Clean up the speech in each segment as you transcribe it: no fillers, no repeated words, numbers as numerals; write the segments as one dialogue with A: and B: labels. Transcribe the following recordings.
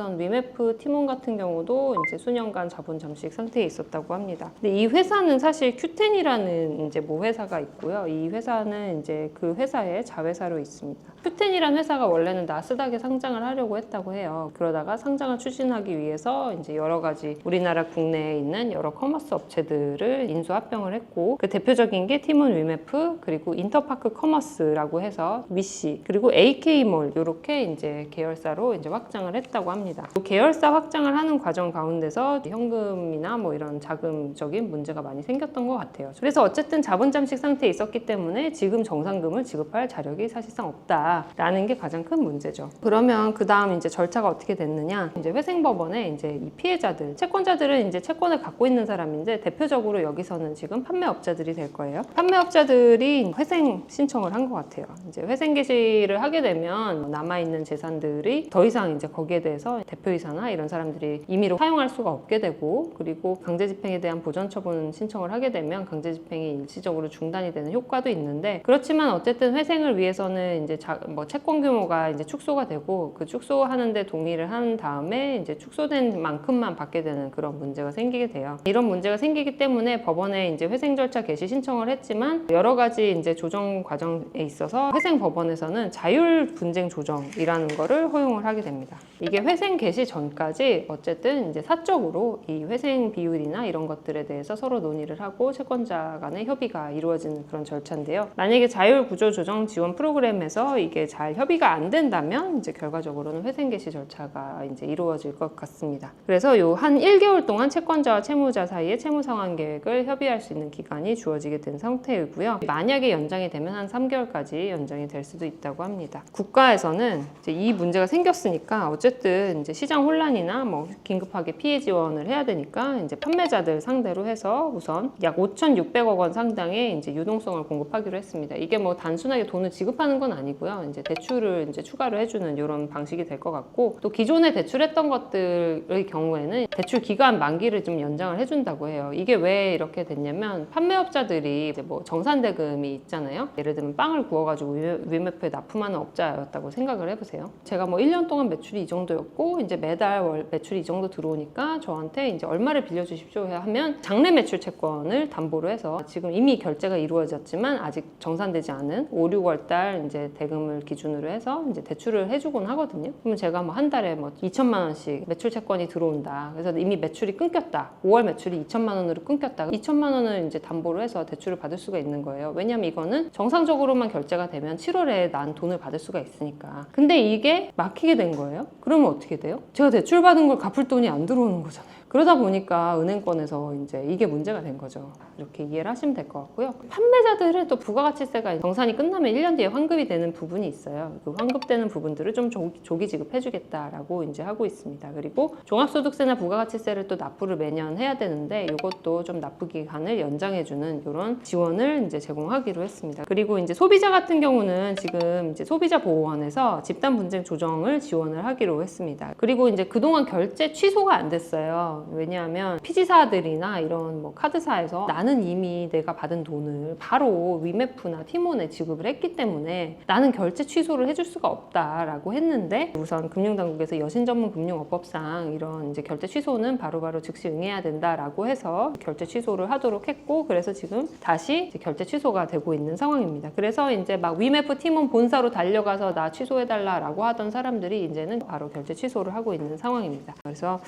A: 했던 위메프 팀원 같은 경우도 이제 수년간 자본 잠식 상태에 있었다고 합니다. 근데 이 회사는 사실 큐텐이라는 이제 모 회사가 있고요. 이 회사는 이제 그 회사의 자회사로 있습니다. 큐텐이라는 회사가 원래는 나스닥에 상장을 하려고 했다고 해요. 그러다가 상장을 추진하기 위해서 이제 여러 가지 우리나라 국내에 있는 여러 커머스 업체들을 인수합병을 했고, 그 대표적인 게 티몬 위메프, 그리고 인터파크 커머스라고 해서 위시, 그리고 AK몰 이렇게 이제 계열사로 이제 확장을 했다고 합니다. 계열사 확장을 하는 과정 가운데서 현금이나 뭐 이런 자금적인 문제가 많이 생겼던 것 같아요. 그래서 어쨌든 자본 잠식 상태에 있었기 때문에 지금 정상금을 지급할 자력이 사실상 없다라는 게 가장 큰 문제죠. 그러면 그 다음 이제 절차가 어떻게 됐느냐? 이제 회생법원에 이제 이 피해자들, 채권자들은 이제 채권을 갖고 있는 사람인데 대표적으로 여기서는 지금 판매업자들이 될 거예요. 판매업자들이 회생 신청을 한 것 같아요. 이제 회생 개시를 하게 되면 남아있는 재산들이 더 이상 이제 거기에 대해서 대표이사나 이런 사람들이 임의로 사용할 수가 없게 되고, 그리고 강제집행에 대한 보전처분 신청을 하게 되면 강제집행이 일시적으로 중단이 되는 효과도 있는데, 그렇지만 어쨌든 회생을 위해서는 이제 뭐 채권 규모가 이제 축소가 되고, 그 축소하는데 동의를 한 다음에 이제 축소된 만큼만 받게 되는 그런 문제가 생기게 돼요. 이런 문제가 생기기 때문에 법원에 이제 회생 절차 개시 신청을 했지만 여러 가지 이제 조정 과정에 있어서 회생 법원에서는 자율 분쟁 조정이라는 거를 허용을 하게 됩니다. 이게 회생 개시 전까지 어쨌든 이제 사적으로 이 회생 비율이나 이런 것들에 대해서 서로 논의를 하고 채권자 간의 협의가 이루어지는 그런 절차인데요. 만약에 자율 구조 조정 지원 프로그램에서 이게 잘 협의가 안 된다면 이제 결과적으로는 회생 개시 절차가 이제 이루어질 것 같습니다. 그래서 요 한 1개월 동안 채권자와 채무자 사이에 채무 상환 계획을 협의할 수 있는 기간이 주어지게 된 상태이고요. 만약에 연장이 되면 한 3개월까지 연장이 될 수도 있다고 합니다. 국가에서는 이제 이 문제가 생겼으니까 어쨌든 이제 시장 혼란이나 뭐 긴급하게 피해 지원을 해야 되니까 이제 판매자들 상대로 해서 우선 약 5,600억 원 상당의 이제 유동성을 공급하기로 했습니다. 이게 뭐 단순하게 돈을 지급하는 건 아니고요. 이제 대출을 이제 추가로 해주는 이런 방식이 될 것 같고, 또 기존에 대출했던 것들의 경우에는 대출 기간 만기를 좀 연장을 해준다고 해요. 이게 왜 이렇게 됐냐면 판매업자들이 이제 뭐 정산대금이 있잖아요. 예를 들면 빵을 구워가지고 위메프에 납품하는 업자였다고 생각을 해보세요. 제가 뭐 1년 동안 매출이 이 정도였고 이제 매달 월 매출이 이 정도 들어오니까 저한테 이제 얼마를 빌려주십시오 하면 장래 매출 채권을 담보로 해서 지금 이미 결제가 이루어졌지만 아직 정산되지 않은 5, 6월 달 이제 대금을 기준으로 해서 이제 대출을 해주곤 하거든요. 그러면 제가 뭐 한 달에 뭐 2천만 원씩 매출 채권이 들어온다. 그래서 이미 매출이 끊겼다. 5월 매출이 2천만 원으로 끊겼다. 2천만 원을 이제 담보로 해서 대출을 받을 수가 있는 거예요. 왜냐면 이거는 정상적으로만 결제가 되면 7월에 난 돈을 받을 수가 있으니까. 근데 이게 막히게 된 거예요. 그러면 어떻게 돼요? 제가 대출 받은 걸 갚을 돈이 안 들어오는 거잖아요. 그러다 보니까 은행권에서 이제 이게 문제가 된 거죠. 이렇게 이해를 하시면 될 것 같고요. 판매자들은 또 부가가치세가 정산이 끝나면 1년 뒤에 환급이 되는 부분이 있어요. 그 환급되는 부분들을 좀 조기 지급해주겠다라고 이제 하고 있습니다. 그리고 종합소득세나 부가가치세를 또 납부를 매년 해야 되는데 이것도 좀 납부 기간을 연장해주는 이런 지원을 이제 제공하기로 했습니다. 그리고 이제 소비자 같은 경우는 지금 이제 소비자보호원에서 집단 분쟁 조정을 지원을 하기로 했습니다. 그리고 이제 그동안 결제 취소가 안 됐어요. 왜냐하면 피지사들이나 이런 뭐 카드사에서 나는 이미 내가 받은 돈을 바로 위메프나 티몬에 지급을 했기 때문에 나는 결제 취소를 해줄 수가 없다라고 했는데, 우선 금융당국에서 여신전문금융업법상 이런 이제 결제 취소는 바로바로 즉시 응해야 된다라고 해서 결제 취소를 하도록 했고, 그래서 지금 다시 이제 결제 취소가 되고 있는 상황입니다. 그래서 이제 막 위메프 티몬 본사로 달려가서 나 취소해달라라고 하던 사람들이 이제는 바로 결제 취소를 하고 있는 상황입니다. 그래서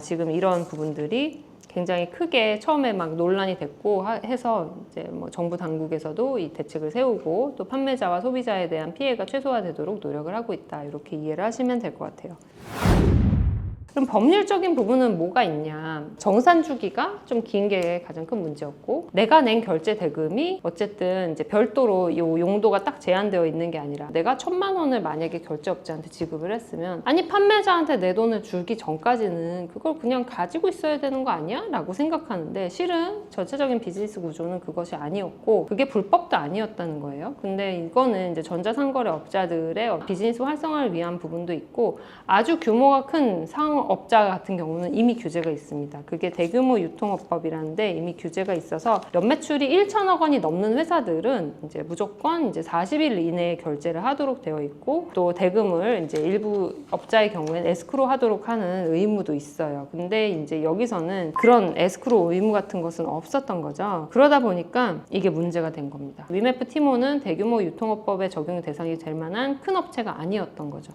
A: 지금 이런 부분들이 굉장히 크게 처음에 막 논란이 됐고 해서 이제 뭐 정부 당국에서도 이 대책을 세우고 또 판매자와 소비자에 대한 피해가 최소화되도록 노력을 하고 있다. 이렇게 이해를 하시면 될 것 같아요. 그럼 법률적인 부분은 뭐가 있냐? 정산 주기가 좀 긴 게 가장 큰 문제였고, 내가 낸 결제 대금이 어쨌든 이제 별도로 이 용도가 딱 제한되어 있는 게 아니라 내가 1,000만 원을 만약에 결제업자한테 지급을 했으면, 아니 판매자한테 내 돈을 주기 전까지는 그걸 그냥 가지고 있어야 되는 거 아니야? 라고 생각하는데 실은 전체적인 비즈니스 구조는 그것이 아니었고 그게 불법도 아니었다는 거예요. 근데 이거는 이제 전자상거래 업자들의 비즈니스 활성화를 위한 부분도 있고 아주 규모가 큰 상황 유통업자 같은 경우는 이미 규제가 있습니다. 그게 대규모 유통업법이라는데 이미 규제가 있어서 연매출이 1천억 원이 넘는 회사들은 이제 무조건 이제 40일 이내에 결제를 하도록 되어 있고, 또 대금을 이제 일부 업자의 경우에는 에스크로 하도록 하는 의무도 있어요. 근데 이제 여기서는 그런 에스크로 의무 같은 것은 없었던 거죠. 그러다 보니까 이게 문제가 된 겁니다. 위메프 티몬은 대규모 유통업법에 적용 대상이 될 만한 큰 업체가 아니었던 거죠.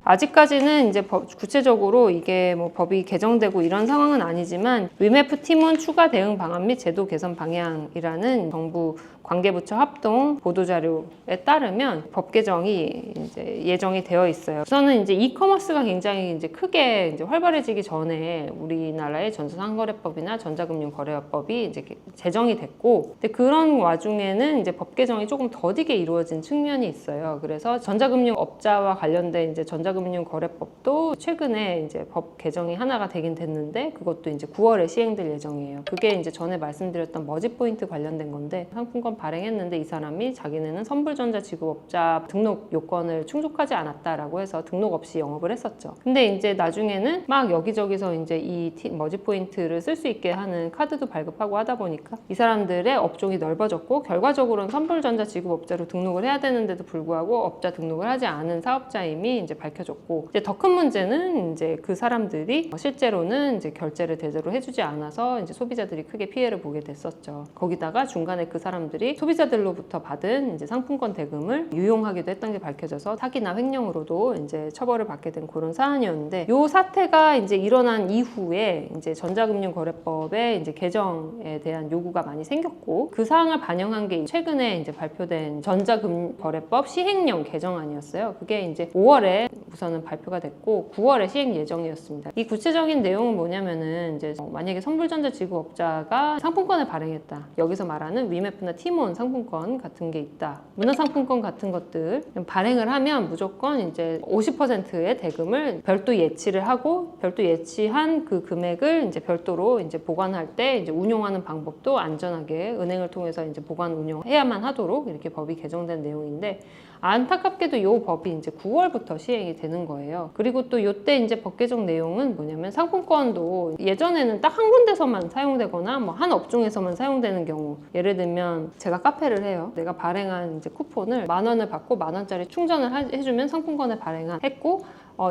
A: 아직까지는 이제 구체적으로 이게 뭐 법이 개정되고 이런 상황은 아니지만, 위메프 팀원 추가 대응 방안 및 제도 개선 방향이라는 정부 관계부처 합동 보도자료에 따르면 법 개정이 이제 예정이 되어 있어요. 우선은 이제 이커머스가 굉장히 이제 크게 이제 활발해지기 전에 우리나라의 전자상거래법이나 전자금융거래법이 이제 제정이 됐고, 근데 그런 와중에는 이제 법 개정이 조금 더디게 이루어진 측면이 있어요. 그래서 전자금융업자와 관련된 이제 전자금융거래법도 최근에 이제 법 개정이 하나가 되긴 됐는데, 그것도 이제 9월에 시행될 예정이에요. 그게 이제 전에 말씀드렸던 머지포인트 관련된 건데, 상품권 발행했는데 이 사람이 자기네는 선불전자 지급업자 등록 요건을 충족하지 않았다라고 해서 등록 없이 영업을 했었죠. 근데 이제 나중에는 막 여기저기서 이제 이 머지포인트를 쓸 수 있게 하는 카드도 발급하고 하다 보니까 이 사람들의 업종이 넓어졌고, 결과적으로는 선불전자 지급업자로 등록을 해야 되는데도 불구하고 업자 등록을 하지 않은 사업자임이 이제 밝혀졌고, 이제 더 큰 문제는 이제 그 사람들이 실제로는 이제 결제를 제대로 해주지 않아서 이제 소비자들이 크게 피해를 보게 됐었죠. 거기다가 중간에 그 사람들이 소비자들로부터 받은 이제 상품권 대금을 유용하기도 했던 게 밝혀져서 사기나 횡령으로도 이제 처벌을 받게 된 그런 사안이었는데, 이 사태가 이제 일어난 이후에 이제 전자금융거래법의 이제 개정에 대한 요구가 많이 생겼고, 그 사항을 반영한 게 최근에 이제 발표된 전자금융거래법 시행령 개정안이었어요. 그게 이제 5월에 우선은 발표가 됐고 9월에 시행 예정이었습니다. 이 구체적인 내용은 뭐냐면은 이제 만약에 선불전자 지급업자가 상품권을 발행했다. 여기서 말하는 위메프나 티몬 상품권 같은 게 있다. 문화상품권 같은 것들 발행을 하면 무조건 이제 50%의 대금을 별도 예치를 하고, 별도 예치한 그 금액을 이제 별도로 이제 보관할 때 이제 운용하는 방법도 안전하게 은행을 통해서 이제 보관 운용해야만 하도록 이렇게 법이 개정된 내용인데, 안타깝게도 이 법이 이제 9월부터 시행이 되는 거예요. 그리고 또 이때 이제 법 개정 내용은 뭐냐면, 상품권도 예전에는 딱 한 군데서만 사용되거나 뭐 한 업종에서만 사용되는 경우, 예를 들면 제가 카페를 해요. 내가 발행한 이제 쿠폰을 10,000원을 받고 10,000원짜리 충전을 해주면 상품권을 발행했고,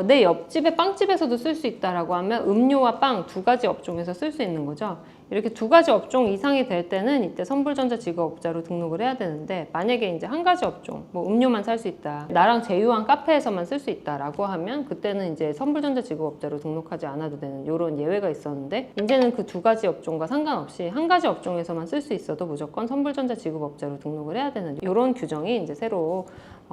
A: 내 옆집의 빵집에서도 쓸 수 있다라고 하면 음료와 빵 두 가지 업종에서 쓸 수 있는 거죠. 이렇게 두 가지 업종 이상이 될 때는 이때 선불전자 지급업자로 등록을 해야 되는데, 만약에 이제 한 가지 업종, 뭐 음료만 살 수 있다, 나랑 제휴한 카페에서만 쓸 수 있다라고 하면 그때는 이제 선불전자 지급업자로 등록하지 않아도 되는 이런 예외가 있었는데, 이제는 그 두 가지 업종과 상관없이 한 가지 업종에서만 쓸 수 있어도 무조건 선불전자 지급업자로 등록을 해야 되는 이런 규정이 이제 새로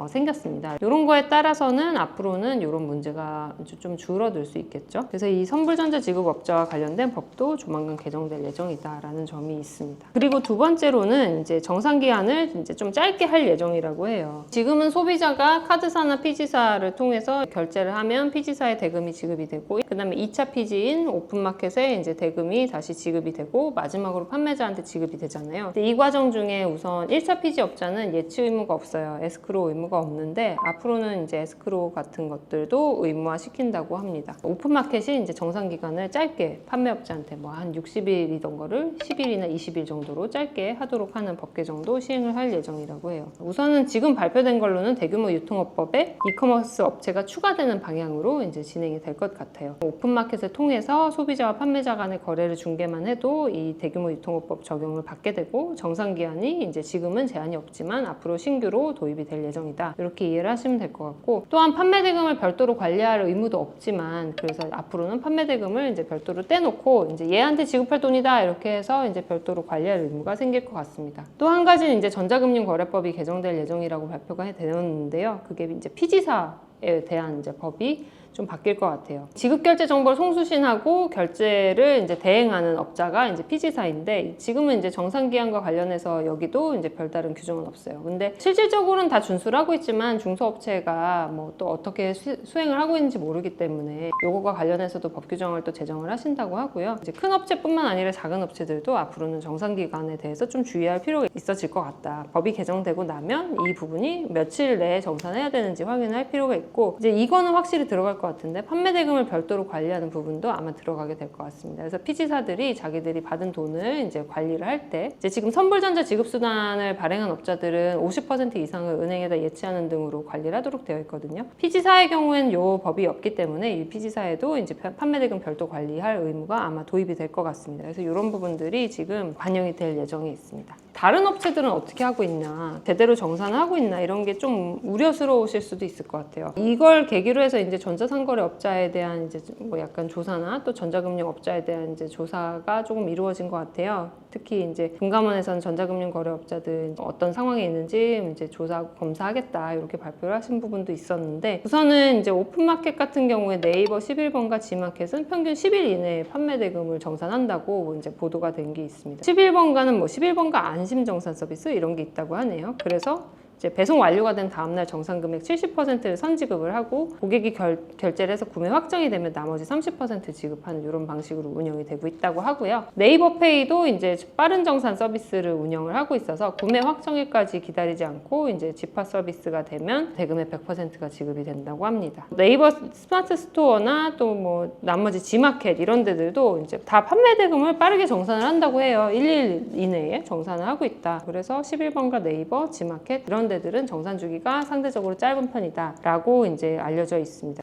A: 생겼습니다. 이런 거에 따라서는 앞으로는 이런 문제가 좀 줄어들 수 있겠죠. 그래서 이 선불전자 지급업자와 관련된 법도 조만간 개정될 예정이다라는 점이 있습니다. 그리고 두 번째로는 이제 정상기한을 이제 좀 짧게 할 예정이라고 해요. 지금은 소비자가 카드사나 피지사를 통해서 결제를 하면 피지사에 대금이 지급이 되고, 그다음에 2차 피지인 오픈마켓에 이제 대금이 다시 지급이 되고, 마지막으로 판매자한테 지급이 되잖아요. 근데 이 과정 중에 우선 1차 피지 업자는 예치 의무가 없어요. 에스크로 의무가 없는데, 앞으로는 이제 에스크로 같은 것들도 의무화 시킨다고 합니다. 오픈마켓이 이제 정상기간을 짧게 판매업자한테 뭐 한 60일이던 거를 10일이나 20일 정도로 짧게 하도록 하는 법 개정도 시행을 할 예정이라고 해요. 우선은 지금 발표된 걸로는 대규모 유통업법에 이커머스 업체가 추가되는 방향으로 이제 진행이 될 것 같아요. 오픈마켓을 통해서 소비자와 판매자 간의 거래를 중개만 해도 이 대규모 유통업법 적용을 받게 되고, 정상기한이 이제 지금은 제한이 없지만 앞으로 신규로 도입이 될 예정이다. 이렇게 이해를 하시면 될 것 같고, 또한 판매 대금을 별도로 관리할 의무도 없지만, 그래서 앞으로는 판매 대금을 이제 별도로 떼놓고 이제 얘한테 지급할 돈이다 이렇게 해서 이제 별도로 관리할 의무가 생길 것 같습니다. 또 한 가지는 이제 전자금융거래법이 개정될 예정이라고 발표가 되었는데요. 그게 이제 피지사에 대한 이제 법이 좀 바뀔 것 같아요. 지급결제 정보를 송수신하고 결제를 이제 대행하는 업자가 이제 피지사인데, 지금은 이제 정상기한과 관련해서 여기도 이제 별다른 규정은 없어요. 근데 실질적으로는 다 준수를 하고 있지만 중소업체가 뭐 또 어떻게 수행을 하고 있는지 모르기 때문에 요거가 관련해서도 법 규정을 또 제정을 하신다고 하고요. 이제 큰 업체뿐만 아니라 작은 업체들도 앞으로는 정상기간에 대해서 좀 주의할 필요가 있어질 것 같다. 법이 개정되고 나면 이 부분이 며칠 내에 정산해야 되는지 확인할 필요가 있고, 있고, 이제 이거는 확실히 들어갈 것 같은데 판매 대금을 별도로 관리하는 부분도 아마 들어가게 될 것 같습니다. 그래서 피지사들이 자기들이 받은 돈을 이제 관리를 할 때, 이제 지금 선불전자 지급수단을 발행한 업자들은 50% 이상을 은행에다 예치하는 등으로 관리를 하도록 되어 있거든요. 피지사의 경우에는 이 법이 없기 때문에 이 피지사에도 이제 판매 대금 별도 관리할 의무가 아마 도입이 될 것 같습니다. 그래서 이런 부분들이 지금 반영이 될 예정에 있습니다. 다른 업체들은 어떻게 하고 있나, 제대로 정산을 하고 있나, 이런 게 좀 우려스러우실 수도 있을 것 같아요. 이걸 계기로 해서 이제 전자상거래 업자에 대한 이제 뭐 약간 조사나 또 전자금융 업자에 대한 이제 조사가 조금 이루어진 것 같아요. 특히 이제 금감원에서는 전자금융 거래업자들 어떤 상황에 있는지 이제 조사하고 검사하겠다 이렇게 발표를 하신 부분도 있었는데, 우선은 이제 오픈마켓 같은 경우에 네이버 11번과 지마켓은 평균 10일 이내에 판매 대금을 정산한다고 이제 보도가 된 게 있습니다. 11번가는 뭐 11번가 안심 정산 서비스 이런 게 있다고 하네요. 그래서 이제 배송 완료가 된 다음날 정산 금액 70%를 선지급을 하고 고객이 결제를 해서 구매 확정이 되면 나머지 30% 지급하는 이런 방식으로 운영이 되고 있다고 하고요. 네이버페이도 이제 빠른 정산 서비스를 운영을 하고 있어서 구매 확정일까지 기다리지 않고 이제 집화 서비스가 되면 대금의 100%가 지급이 된다고 합니다. 네이버 스마트 스토어나 또 뭐 나머지 지마켓 이런 데들도 이제 다 판매 대금을 빠르게 정산을 한다고 해요. 1일 이내에 정산을 하고 있다. 그래서 11번가 네이버, 지마켓 이런 데들은 정산 주기가 상대적으로 짧은 편이다 라고 이제 알려져 있습니다.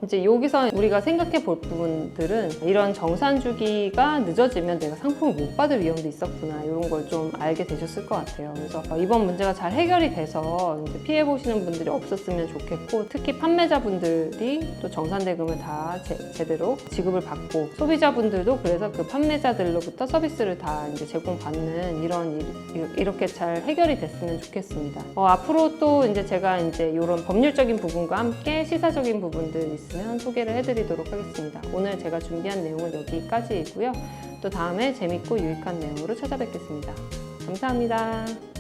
A: 이제 여기서 우리가 생각해 볼 부분들은 이런 정산 주기가 늦어지면 내가 상품을 못 받을 위험도 있었구나, 이런 걸 좀 알게 되셨을 것 같아요. 그래서 이번 문제가 잘 해결이 돼서 이제 피해 보시는 분들이 없었으면 좋겠고, 특히 판매자분들이 또 정산 대금을 다 제대로 지급을 받고, 소비자분들도 그래서 그 판매자들로부터 서비스를 다 이제 제공받는 이렇게 잘 해결이 됐으면 좋겠습니다. 앞으로 또 이제 제가 이제 이런 법률적인 부분과 함께 시사적인 부분들 있으면 소개를 해드리도록 하겠습니다. 오늘 제가 준비한 내용은 여기까지이고요. 또 다음에 재밌고 유익한 내용으로 찾아뵙겠습니다. 감사합니다.